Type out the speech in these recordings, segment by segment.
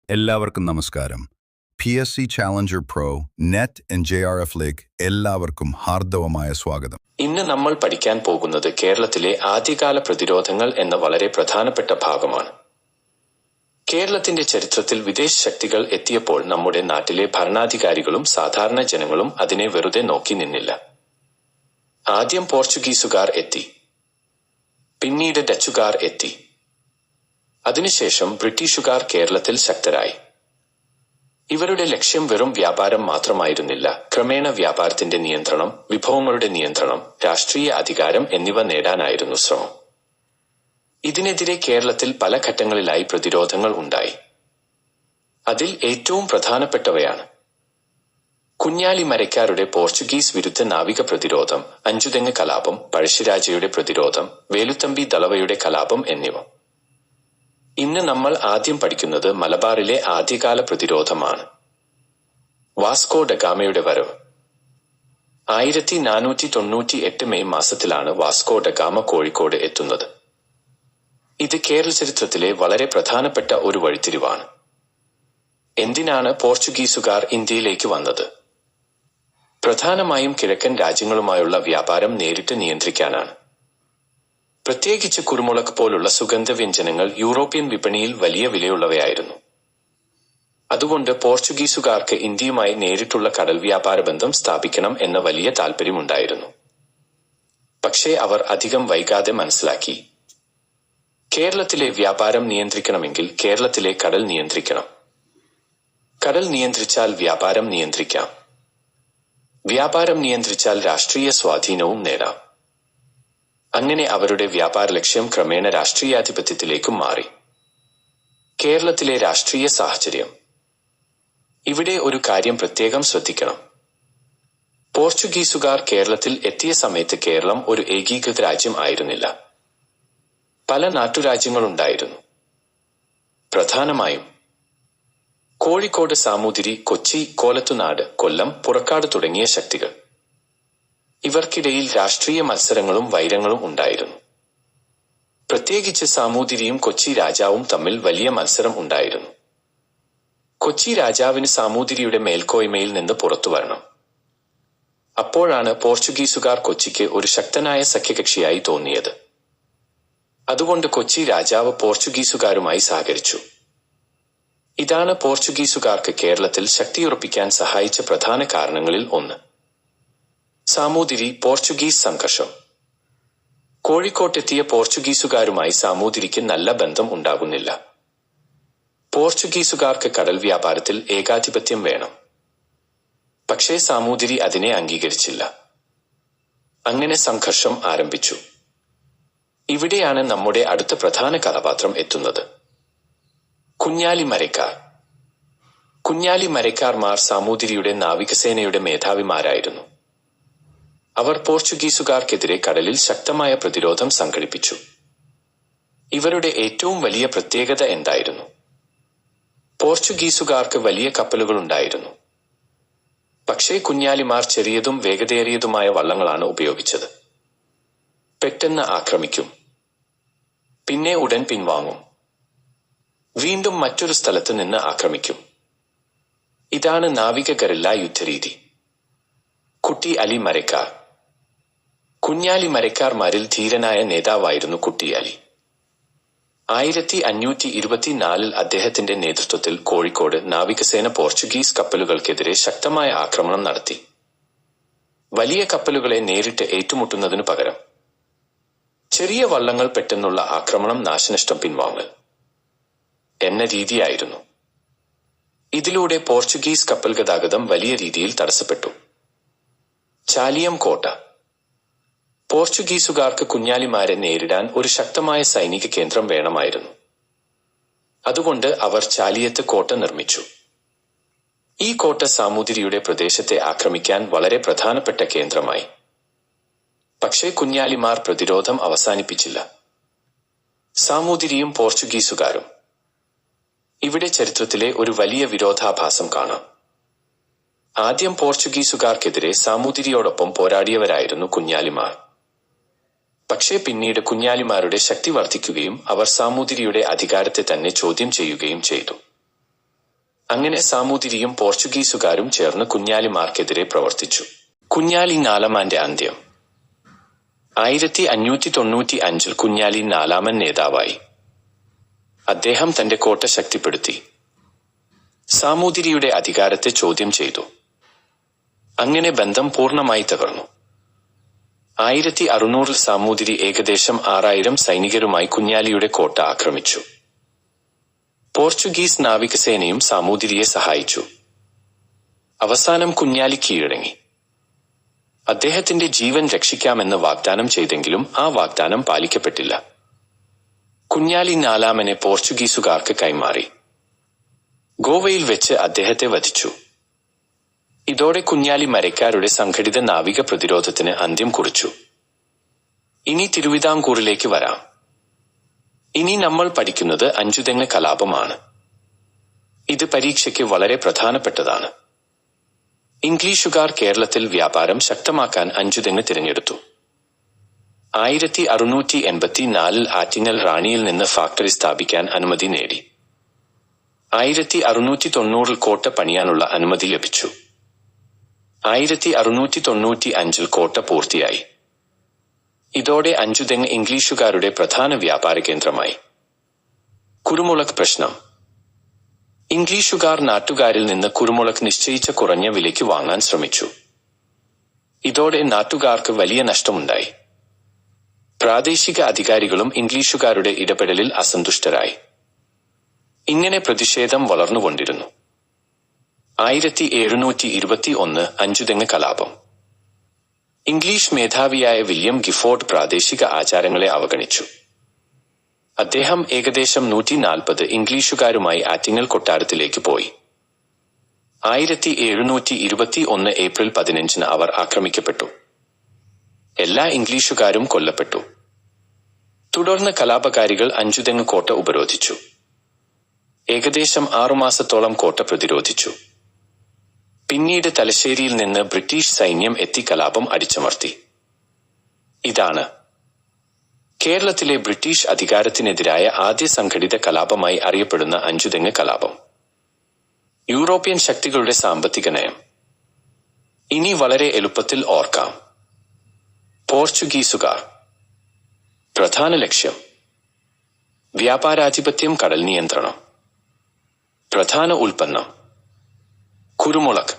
എല്ലാവർക്കും നമസ്കാരം. PSC Challenger Pro, NET and JRF-ലേക്ക് എല്ലാവർക്കും ഹാർദവമായ സ്വാഗതം. ഇന്ന് നമ്മൾ പഠിക്കാൻ പോകുന്നത് കേരളത്തിലെ ആദ്യകാല പ്രതിരോധങ്ങൾ എന്ന വളരെ പ്രധാനപ്പെട്ട ഭാഗമാണ്. കേരളത്തിന്റെ ചരിത്രത്തിൽ വിദേശ ശക്തികൾ എത്തിയപ്പോൾ നമ്മുടെ നാട്ടിലെ ഭരണാധികാരികളും സാധാരണ ജനങ്ങളും അതിനെ വെറുതെ നോക്കി നിന്നില്ല. ആദ്യം പോർച്ചുഗീസുകാർ എത്തി, പിന്നീട് ഡച്ചുകാർ എത്തി, അതിനുശേഷം ബ്രിട്ടീഷുകാർ കേരളത്തിൽ ശക്തരായി. ഇവരുടെ ലക്ഷ്യം വെറും വ്യാപാരം മാത്രമായിരുന്നില്ല. ക്രമേണ വ്യാപാരത്തിന്റെ നിയന്ത്രണം, വിഭവങ്ങളുടെ നിയന്ത്രണം, രാഷ്ട്രീയ അധികാരം എന്നിവ നേടാനായിരുന്നു ശ്രമം. ഇതിനെതിരെ കേരളത്തിൽ പല ഘട്ടങ്ങളിലായി പ്രതിരോധങ്ങൾ ഉണ്ടായി. അതിൽ ഏറ്റവും പ്രധാനപ്പെട്ടവയാണ് കുഞ്ഞാലി മരയ്ക്കാരുടെ പോർച്ചുഗീസ് വിരുദ്ധ നാവിക പ്രതിരോധം, അഞ്ചുതെങ്ങ് കലാപം, പഴശ്ശിരാജയുടെ പ്രതിരോധം, വേലുത്തമ്പി ദളവയുടെ കലാപം എന്നിവ. ഇന്ന് നമ്മൾ ആദ്യം പഠിക്കുന്നത് മലബാറിലെ ആദ്യകാല പ്രതിരോധമാണ്. വാസ്കോ ഡ ഗാമയുടെ വരവ്. 1498 മെയ് മാസത്തിലാണ് വാസ്കോ ഡ ഗാമ കോഴിക്കോട് എത്തുന്നത്. ഇത് കേരള ചരിത്രത്തിലെ വളരെ പ്രധാനപ്പെട്ട ഒരു വഴിത്തിരിവാണ്. എന്തിനാണ് പോർച്ചുഗീസുകാർ ഇന്ത്യയിലേക്ക് വന്നത്? പ്രധാനമായും കിഴക്കൻ രാജ്യങ്ങളുമായുള്ള വ്യാപാരം നേരിട്ട് നിയന്ത്രിക്കാനാണ്. പ്രത്യേകിച്ച് കുരുമുളക് പോലുള്ള സുഗന്ധവ്യഞ്ജനങ്ങൾ യൂറോപ്യൻ വിപണിയിൽ വലിയ വിലയുള്ളവയായിരുന്നു. അതുകൊണ്ട് പോർച്ചുഗീസുകാർക്ക് ഇന്ത്യയുമായി നേരിട്ടുള്ള കടൽ വ്യാപാര ബന്ധം സ്ഥാപിക്കണം എന്ന വലിയ താൽപ്പര്യമുണ്ടായിരുന്നു. പക്ഷേ അവർ അധികം വൈകാതെ മനസ്സിലാക്കി, കേരളത്തിലെ വ്യാപാരം നിയന്ത്രിക്കണമെങ്കിൽ കേരളത്തിലെ കടൽ നിയന്ത്രിക്കണം. കടൽ നിയന്ത്രിച്ചാൽ വ്യാപാരം നിയന്ത്രിക്കാം. വ്യാപാരം നിയന്ത്രിച്ചാൽ രാഷ്ട്രീയ സ്വാധീനവും നേടാം. അങ്ങനെ അവരുടെ വ്യാപാര ലക്ഷ്യം ക്രമേണ രാഷ്ട്രീയാധിപത്യത്തിലേക്കും മാറി. കേരളത്തിലെ രാഷ്ട്രീയ സാഹചര്യം. ഇവിടെ ഒരു കാര്യം പ്രത്യേകം ശ്രദ്ധിക്കണം. പോർച്ചുഗീസുകാർ കേരളത്തിൽ എത്തിയ സമയത്ത് കേരളം ഒരു ഏകീകൃത രാജ്യം ആയിരുന്നില്ല. പല നാട്ടുരാജ്യങ്ങളുണ്ടായിരുന്നു. പ്രധാനമായും കോഴിക്കോട്, സാമൂതിരി, കൊച്ചി, കോലത്തുനാട്, കൊല്ലം, പുറക്കാട് തുടങ്ങിയ ശക്തികൾ. ഇവർക്കിടയിൽ രാഷ്ട്രീയ മത്സരങ്ങളും വൈരങ്ങളും ഉണ്ടായിരുന്നു. പ്രത്യേകിച്ച് സാമൂതിരിയും കൊച്ചി രാജാവും തമ്മിൽ വലിയ മത്സരം ഉണ്ടായിരുന്നു. കൊച്ചി രാജാവിന് സാമൂതിരിയുടെ മേൽക്കോയ്മയിൽ നിന്ന് പുറത്തുവരണം. അപ്പോഴാണ് പോർച്ചുഗീസുകാർ കൊച്ചിക്ക് ഒരു ശക്തനായ സഖ്യകക്ഷിയായി തോന്നിയത്. അതുകൊണ്ട് കൊച്ചി രാജാവ് പോർച്ചുഗീസുകാരുമായി സഹകരിച്ചു. ഇതാണ് പോർച്ചുഗീസുകാർക്ക് കേരളത്തിൽ ശക്തിയുറപ്പിക്കാൻ സഹായിച്ച പ്രധാന കാരണങ്ങളിൽ ഒന്ന്. സാമൂതിരി പോർച്ചുഗീസ് സംഘർഷം. കോഴിക്കോട്ടെത്തിയ പോർച്ചുഗീസുകാരുമായി സാമൂതിരിക്ക് നല്ല ബന്ധം ഉണ്ടാകുന്നില്ല. പോർച്ചുഗീസുകാർക്ക് കടൽ വ്യാപാരത്തിൽ ഏകാധിപത്യം വേണം. പക്ഷേ സാമൂതിരി അതിനെ അംഗീകരിച്ചില്ല. അങ്ങനെ സംഘർഷം ആരംഭിച്ചു. ഇവിടെയാണ് നമ്മുടെ അടുത്ത പ്രധാന കഥാപാത്രം എത്തുന്നത്, കുഞ്ഞാലി മരയ്ക്കാർ. കുഞ്ഞാലി മരയ്ക്കാർമാർ സാമൂതിരിയുടെ നാവികസേനയുടെ മേധാവിമാരായിരുന്നു. അവർ പോർച്ചുഗീസുകാർക്കെതിരെ കടലിൽ ശക്തമായ പ്രതിരോധം സംഘടിപ്പിച്ചു. ഇവരുടെ ഏറ്റവും വലിയ പ്രത്യേകത എന്തായിരുന്നു? പോർച്ചുഗീസുകാർക്ക് വലിയ കപ്പലുകളുണ്ടായിരുന്നു. പക്ഷേ കുഞ്ഞാലിമാർ ചെറിയതും വേഗതയേറിയതുമായ വള്ളങ്ങളാണ് ഉപയോഗിച്ചത്. പെട്ടെന്ന് ആക്രമിക്കും, പിന്നെ ഉടൻ പിൻവാങ്ങും, വീണ്ടും മറ്റൊരു സ്ഥലത്ത് നിന്ന് ആക്രമിക്കും. ഇതാണ് നാവിക ഗറില്ല യുദ്ധരീതി. കുട്ടി അലി മരയ്ക്കാർ. കുഞ്ഞാലി മരയ്ക്കാർമാരിൽ ധീരനായ നേതാവായിരുന്നു കുട്ടിയാലി. 1524 അദ്ദേഹത്തിന്റെ നേതൃത്വത്തിൽ കോഴിക്കോട് നാവികസേന പോർച്ചുഗീസ് കപ്പലുകൾക്കെതിരെ ശക്തമായ ആക്രമണം നടത്തി. വലിയ കപ്പലുകളെ നേരിട്ട് ഏറ്റുമുട്ടുന്നതിനു പകരം ചെറിയ വള്ളങ്ങൾ പെട്ടെന്നുള്ള ആക്രമണം, നാശനഷ്ടം, പിൻവാങ്ങൽ എന്ന രീതിയായിരുന്നു. ഇതിലൂടെ പോർച്ചുഗീസ് കപ്പൽ ഗതാഗതം വലിയ രീതിയിൽ തടസ്സപ്പെട്ടു. ചാലിയം കോട്ട. പോർച്ചുഗീസുകാർക്ക് കുഞ്ഞാലിമാരെ നേരിടാൻ ഒരു ശക്തമായ സൈനിക കേന്ദ്രം വേണമായിരുന്നു. അതുകൊണ്ട് അവർ ചാലിയത്ത് കോട്ട നിർമ്മിച്ചു. ഈ കോട്ട സാമൂതിരിയുടെ പ്രദേശത്തെ ആക്രമിക്കാൻ വളരെ പ്രധാനപ്പെട്ട കേന്ദ്രമായി. പക്ഷേ കുഞ്ഞാലിമാർ പ്രതിരോധം അവസാനിപ്പിച്ചില്ല. സാമൂതിരിയും പോർച്ചുഗീസുകാരും. ഇവിടെ ചരിത്രത്തിലെ ഒരു വലിയ വിരോധാഭാസം കാണാം. ആദ്യം പോർച്ചുഗീസുകാർക്കെതിരെ സാമൂതിരിയോടൊപ്പം പോരാടിയവരായിരുന്നു കുഞ്ഞാലിമാർ. പക്ഷേ പിന്നീട് കുഞ്ഞാലിമാരുടെ ശക്തി വർദ്ധിക്കുകയും അവർ സാമൂതിരിയുടെ അധികാരത്തെ തന്നെ ചോദ്യം ചെയ്യുകയും ചെയ്തു. അങ്ങനെ സാമൂതിരിയും പോർച്ചുഗീസുകാരും ചേർന്ന് കുഞ്ഞാലിമാർക്കെതിരെ പ്രവർത്തിച്ചു. കുഞ്ഞാലി നാലാമന്റെ അന്ത്യം. 1595 കുഞ്ഞാലി നാലാമൻ നേതാവായി. അദ്ദേഹം തന്റെ കോട്ട ശക്തിപ്പെടുത്തി. സാമൂതിരിയുടെ അധികാരത്തെ ചോദ്യം ചെയ്തു. അങ്ങനെ ബന്ധം പൂർണ്ണമായി തകർന്നു. 1600 സാമൂതിരി ഏകദേശം 6000 സൈനികരുമായി കുഞ്ഞാലിയുടെ കോട്ട ആക്രമിച്ചു. പോർച്ചുഗീസ് നാവികസേനയും സാമൂതിരിയെ സഹായിച്ചു. അവസാനം കുഞ്ഞാലി കീഴടങ്ങി. അദ്ദേഹത്തിന്റെ ജീവൻ രക്ഷിക്കാമെന്ന് വാഗ്ദാനം ചെയ്തെങ്കിലും ആ വാഗ്ദാനം പാലിക്കപ്പെട്ടില്ല. കുഞ്ഞാലി നാലാമനെ പോർച്ചുഗീസുകാർക്ക് കൈമാറി. ഗോവയിൽ വെച്ച് അദ്ദേഹത്തെ വധിച്ചു. ഇതോടെ കുഞ്ഞാലി മരയ്ക്കാരുടെ സംഘടിത നാവിക പ്രതിരോധത്തിന് അന്ത്യം കുറിച്ചു. ഇനി തിരുവിതാംകൂറിലേക്ക് വരാം. ഇനി നമ്മൾ പഠിക്കുന്നത് അഞ്ചുതെങ്ങ് കലാപമാണ്. ഇത് പരീക്ഷയ്ക്ക് വളരെ പ്രധാനപ്പെട്ടതാണ്. ഇംഗ്ലീഷുകാർ കേരളത്തിൽ വ്യാപാരം ശക്തമാക്കാൻ അഞ്ചുതെങ്ങ് തിരഞ്ഞെടുത്തു. 1684 ആറ്റിങ്ങൽ റാണിയിൽ നിന്ന് ഫാക്ടറി സ്ഥാപിക്കാൻ അനുമതി നേടി. 1690 കോട്ട പണിയാനുള്ള അനുമതി ലഭിച്ചു. 1695 കോട്ട പൂർത്തിയായി. ഇതോടെ അഞ്ചുതെങ്ങ് ഇംഗ്ലീഷുകാരുടെ പ്രധാന വ്യാപാര കേന്ദ്രമായി. കുരുമുളക് പ്രശ്നം. ഇംഗ്ലീഷുകാർ നാട്ടുകാരിൽ നിന്ന് കുരുമുളക് നിശ്ചയിച്ച കുറഞ്ഞ വിലയ്ക്ക് വാങ്ങാൻ ശ്രമിച്ചു. ഇതോടെ നാട്ടുകാർക്ക് വലിയ നഷ്ടമുണ്ടായി. പ്രാദേശിക അധികാരികളും ഇംഗ്ലീഷുകാരുടെ ഇടപെടലിൽ അസന്തുഷ്ടരായി. ഇങ്ങനെ പ്രതിഷേധം വളർന്നുകൊണ്ടിരുന്നു. 1721 അഞ്ചുതെങ്ങ് കലാപം. ഇംഗ്ലീഷ് മേധാവിയായ വില്യം ഗിഫോർഡ് പ്രാദേശിക ആചാരങ്ങളെ അവഗണിച്ചു. അദ്ദേഹം ഏകദേശം 140 ഇംഗ്ലീഷുകാരുമായി ആറ്റിങ്ങൽ കൊട്ടാരത്തിലേക്ക് പോയി. 1721 ഏപ്രിൽ 15 അവർ ആക്രമിക്കപ്പെട്ടു. എല്ലാ ഇംഗ്ലീഷുകാരും കൊല്ലപ്പെട്ടു. തുടർന്ന് കലാപകാരികൾ അഞ്ചുതെങ്ങ് കോട്ട ഉപരോധിച്ചു. ഏകദേശം 6 മാസത്തോളം കോട്ട പ്രതിരോധിച്ചു. പിന്നീട് തലശ്ശേരിയിൽ നിന്ന് ബ്രിട്ടീഷ് സൈന്യം എത്തി കലാപം അടിച്ചമർത്തി. ഇതാണ് കേരളത്തിലെ ബ്രിട്ടീഷ് അധികാരത്തിനെതിരായ ആദ്യ സംഘടിത കലാപമായി അറിയപ്പെടുന്ന അഞ്ചുതെങ്ങ് കലാപം. യൂറോപ്യൻ ശക്തികളുടെ സാമ്പത്തിക നയം ഇനി വളരെ എളുപ്പത്തിൽ ഓർക്കാം. പോർച്ചുഗീസുകാർ. പ്രധാന ലക്ഷ്യം വ്യാപാരാധിപത്യം, കടൽ നിയന്ത്രണം. പ്രധാന ഉൽപ്പന്നം കുരുമുളക്.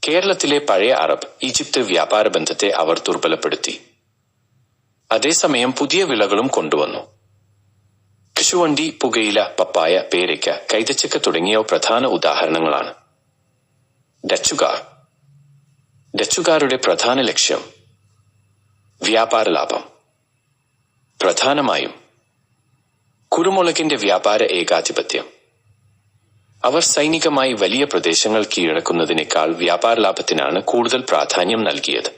കേരളത്തിലെ പഴയ അറബ്, ഈജിപ്ത് വ്യാപാര ബന്ധത്തെ അവർ ദുർബലപ്പെടുത്തി. അതേസമയം പുതിയ വിളകളും കൊണ്ടുവന്നു. കശുവണ്ടി, പുകയില, പപ്പായ, പേരയ്ക്ക, കൈതച്ചക്ക തുടങ്ങിയവ പ്രധാന ഉദാഹരണങ്ങളാണ്. ഡച്ചുകാർ. ഡച്ചുകാരുടെ പ്രധാന ലക്ഷ്യം വ്യാപാര ലാഭം. പ്രധാനമായും കുരുമുളകിന്റെ വ്യാപാര ഏകാധിപത്യം. അവർ സൈനികമായി വലിയ പ്രദേശങ്ങൾ കീഴടക്കുന്നതിനേക്കാൾ വ്യാപാര ലാഭത്തിനാണ് കൂടുതൽ പ്രാധാന്യം നൽകിയത്.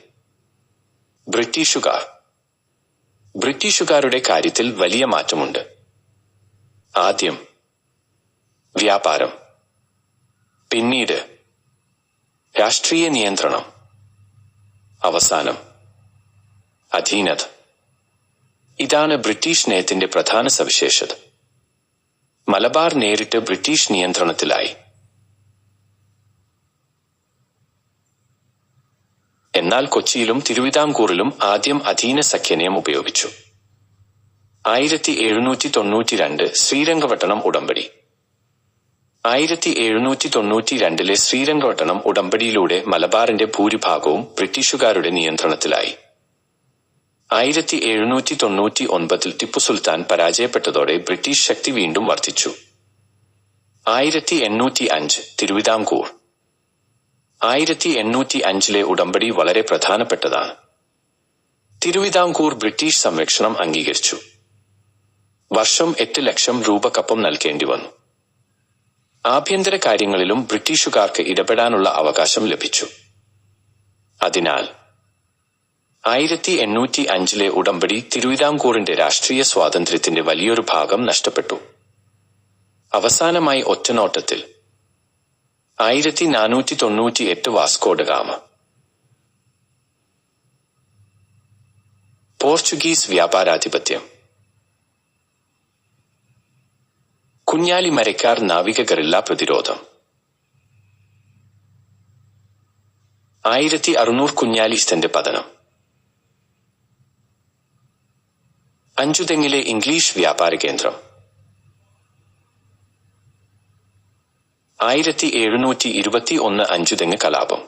ബ്രിട്ടീഷുകാർ. ബ്രിട്ടീഷുകാരുടെ കാര്യത്തിൽ വലിയ മാറ്റമുണ്ട്. ആദ്യം വ്യാപാരം, പിന്നീട് രാഷ്ട്രീയ നിയന്ത്രണം, അവസാനം അധീനത. ഇതാണ് ബ്രിട്ടീഷ് നയത്തിന്റെ പ്രധാന സവിശേഷത. മലബാർ നേരിട്ട് ബ്രിട്ടീഷ് നിയന്ത്രണത്തിലായി. എന്നാൽ കൊച്ചിയിലും തിരുവിതാംകൂറിലും ആദ്യം അധീന സഖ്യനയം ഉപയോഗിച്ചു. 1792 ശ്രീരംഗപട്ടണം ഉടമ്പടി. 1792 ശ്രീരംഗപട്ടണം ഉടമ്പടിയിലൂടെ മലബാറിന്റെ ഭൂരിഭാഗവും ബ്രിട്ടീഷുകാരുടെ നിയന്ത്രണത്തിലായി. 1799 ടിപ്പു സുൽത്താൻ പരാജയപ്പെട്ടതോടെ ബ്രിട്ടീഷ് ശക്തി വീണ്ടും വർദ്ധിച്ചു. 1805 തിരുവിതാംകൂർ. 1805 ഉടമ്പടി വളരെ പ്രധാനപ്പെട്ടതാണ്. തിരുവിതാംകൂർ ബ്രിട്ടീഷ് സംരക്ഷണം അംഗീകരിച്ചു. വർഷം 8 ലക്ഷം രൂപ കപ്പം നൽകേണ്ടി വന്നു. ആഭ്യന്തര കാര്യങ്ങളിലും ബ്രിട്ടീഷുകാർക്ക് ഇടപെടാനുള്ള അവകാശം ലഭിച്ചു. അതിനാൽ 1805 ഉടമ്പടി തിരുവിതാംകൂറിന്റെ രാഷ്ട്രീയ സ്വാതന്ത്ര്യത്തിന്റെ വലിയൊരു ഭാഗം നഷ്ടപ്പെട്ടു. അവസാനമായി ഒറ്റനോട്ടത്തിൽ 1498 വാസ്കോ ഡ ഗാമ. പോർച്ചുഗീസ് വ്യാപാരാധിപത്യം. കുഞ്ഞാലിമരക്കാർ നാവിക ഗറില്ല പ്രതിരോധം. 1600 കുഞ്ഞാലിസ്തന്റെ പതനം. അഞ്ചുതെങ്ങിലെ ഇംഗ്ലീഷ് വ്യാപാര കേന്ദ്രം. 1721 അഞ്ചുതെങ്ങ് കലാപം.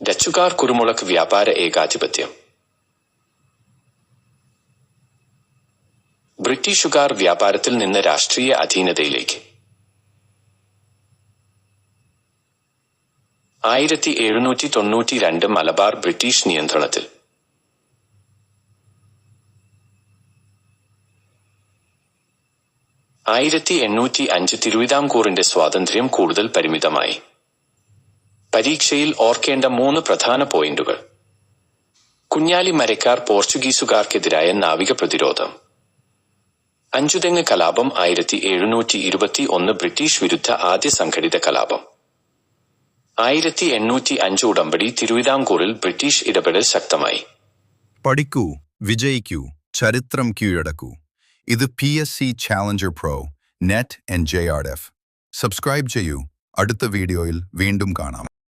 ഡച്ചുകാർ കുരുമുളക് വ്യാപാര ഏകാധിപത്യം. ബ്രിട്ടീഷുകാർ വ്യാപാരത്തിൽ നിന്ന് രാഷ്ട്രീയ അധീനതയിലേക്ക്. 1792 മലബാർ ബ്രിട്ടീഷ് നിയന്ത്രണത്തിൽ. 1805 തിരുവിതാംകൂറിന്റെ സ്വാതന്ത്ര്യം കൂടുതൽ പരിമിതമായി. പരീക്ഷയിൽ ഓർക്കേണ്ട 3 പ്രധാന പോയിന്റുകൾ. കുഞ്ഞാലിമരക്കാർ പോർച്ചുഗീസുകാർക്കെതിരായ നാവിക പ്രതിരോധം. അഞ്ചുതെങ്ങ് കലാപം 1721 ബ്രിട്ടീഷ് വിരുദ്ധ ആദ്യ സംഘടിത കലാപം. 1805 ഉടമ്പടി തിരുവിതാംകൂറിൽ ബ്രിട്ടീഷ് ഇടപെടൽ ശക്തമായി. പഠിക്കൂ, വിജയിക്കൂ, ചരിത്രം കീഴടക്കൂ. ഇത് PSC Challenger pro net and JRF. Subscribe ചെയ്യൂ. അടുത്ത വീഡിയോയിൽ വീണ്ടും കാണാം.